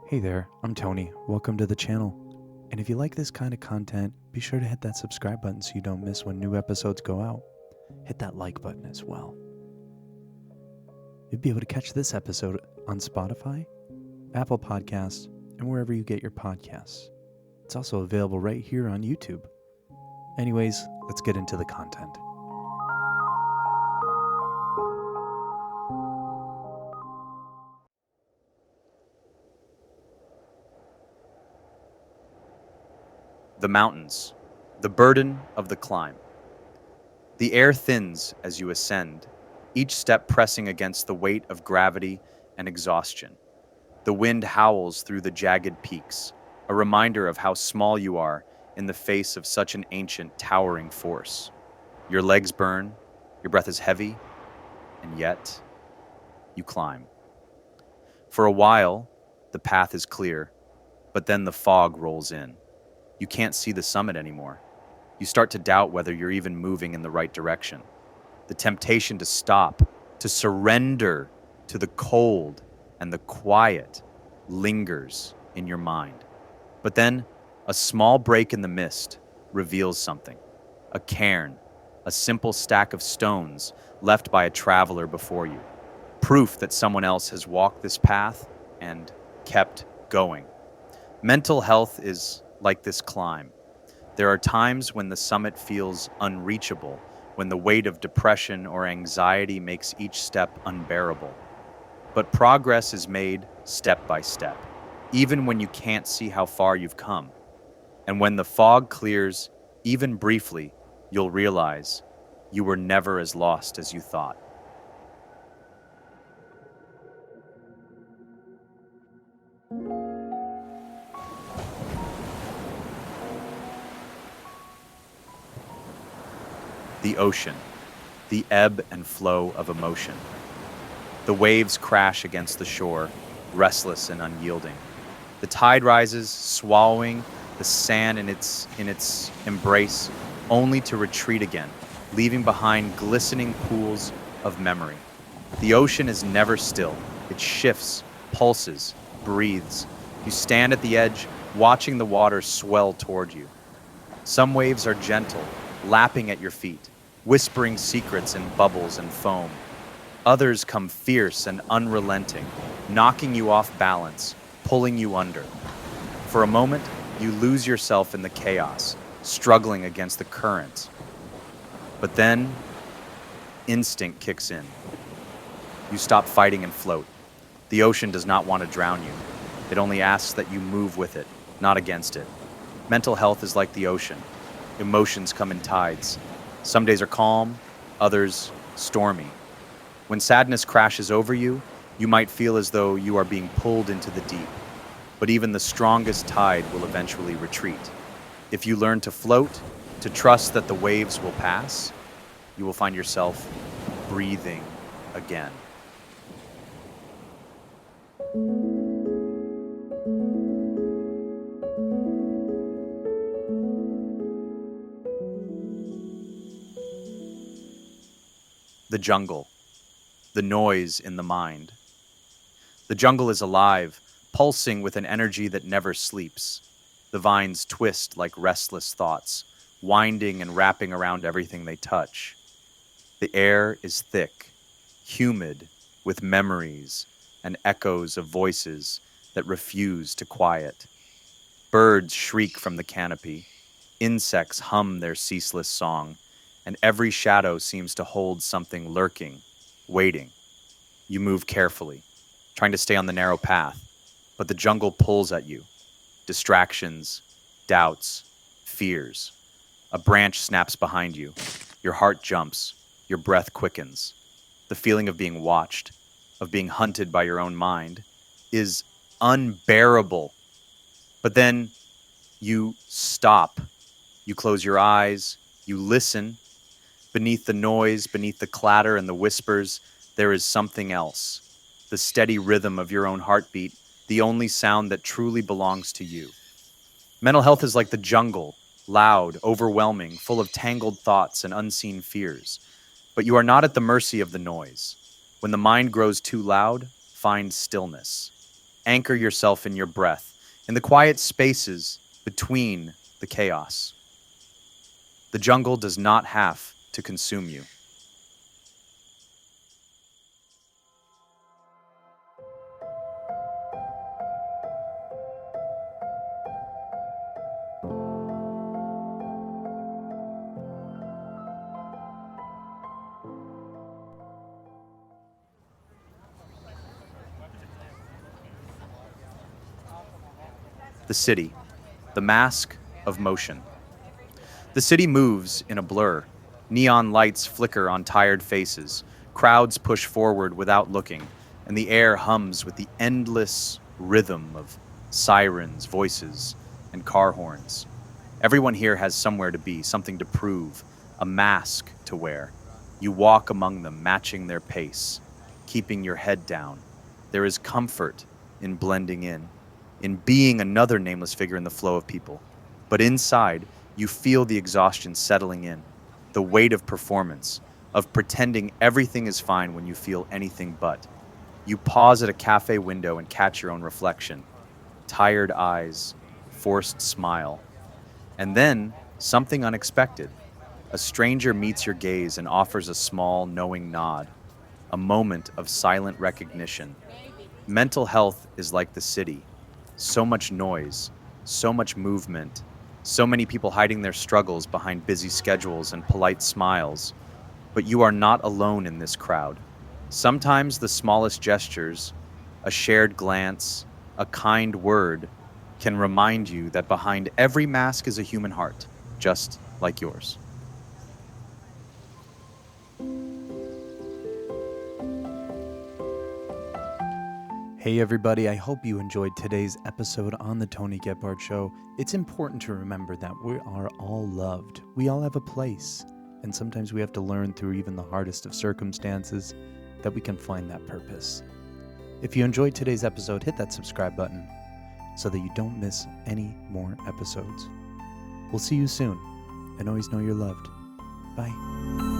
Hey there, I'm Tony. Welcome to the channel. And if you like this kind of content, be sure to hit that subscribe button so you don't miss when new episodes go out. Hit that like button as well. You'll be able to catch this episode on Spotify, Apple Podcasts, and wherever you get your podcasts. It's also available right here on YouTube. Anyways, let's get into the content. The mountains, the burden of the climb. The air thins as you ascend, each step pressing against the weight of gravity and exhaustion. The wind howls through the jagged peaks, a reminder of how small you are in the face of such an ancient, towering force. Your legs burn, your breath is heavy, and yet you climb. For a while, the path is clear, but then the fog rolls in. You can't see the summit anymore. You start to doubt whether you're even moving in the right direction. The temptation to stop, to surrender to the cold and the quiet lingers in your mind. But then, a small break in the mist reveals something. A cairn, a simple stack of stones left by a traveler before you. Proof that someone else has walked this path and kept going. Mental health is like this climb. There are times when the summit feels unreachable, when the weight of depression or anxiety makes each step unbearable. But progress is made step by step, even when you can't see how far you've come. And when the fog clears, even briefly, you'll realize you were never as lost as you thought. The ocean, the ebb and flow of emotion. The waves crash against the shore, restless and unyielding. The tide rises, swallowing the sand in its embrace, only to retreat again, leaving behind glistening pools of memory. The ocean is never still. It shifts, pulses, breathes. You stand at the edge, watching the water swell toward you. Some waves are gentle, lapping at your feet, whispering secrets in bubbles and foam. Others come fierce and unrelenting, knocking you off balance, pulling you under. For a moment, you lose yourself in the chaos, struggling against the current. But then, instinct kicks in. You stop fighting and float. The ocean does not want to drown you. It only asks that you move with it, not against it. Mental health is like the ocean. Emotions come in tides. Some days are calm, others stormy. When sadness crashes over you, you might feel as though you are being pulled into the deep. But even the strongest tide will eventually retreat. If you learn to float, to trust that the waves will pass, you will find yourself breathing again. The jungle, the noise in the mind. The jungle is alive, pulsing with an energy that never sleeps. The vines twist like restless thoughts, winding and wrapping around everything they touch. The air is thick, humid, with memories and echoes of voices that refuse to quiet. Birds shriek from the canopy, insects hum their ceaseless song, and every shadow seems to hold something lurking, waiting. You move carefully, trying to stay on the narrow path, but the jungle pulls at you. Distractions, doubts, fears. A branch snaps behind you. Your heart jumps, your breath quickens. The feeling of being watched, of being hunted by your own mind, is unbearable. But then you stop. You close your eyes, you listen. Beneath the noise, beneath the clatter and the whispers, there is something else. The steady rhythm of your own heartbeat, the only sound that truly belongs to you. Mental health is like the jungle, loud, overwhelming, full of tangled thoughts and unseen fears. But you are not at the mercy of the noise. When the mind grows too loud, find stillness. Anchor yourself in your breath, in the quiet spaces between the chaos. The jungle does not have to consume you. The city, the mask of motion. The city moves in a blur. Neon lights flicker on tired faces. Crowds push forward without looking, and the air hums with the endless rhythm of sirens, voices, and car horns. Everyone here has somewhere to be, something to prove, a mask to wear. You walk among them, matching their pace, keeping your head down. There is comfort in blending in being another nameless figure in the flow of people. But inside, you feel the exhaustion settling in, the weight of performance, of pretending everything is fine when you feel anything but. You pause at a cafe window and catch your own reflection. Tired eyes, forced smile. And then, something unexpected. A stranger meets your gaze and offers a small, knowing nod. A moment of silent recognition. Mental health is like the city. So much noise, so much movement, so many people hiding their struggles behind busy schedules and polite smiles. But you are not alone in this crowd. Sometimes the smallest gestures, a shared glance, a kind word, can remind you that behind every mask is a human heart, just like yours. Hey everybody, I hope you enjoyed today's episode on the Tony Gebhardt Show. It's important to remember that we are all loved. We all have a place. And sometimes we have to learn through even the hardest of circumstances that we can find that purpose. If you enjoyed today's episode, hit that subscribe button so that you don't miss any more episodes. We'll see you soon, and always know you're loved. Bye.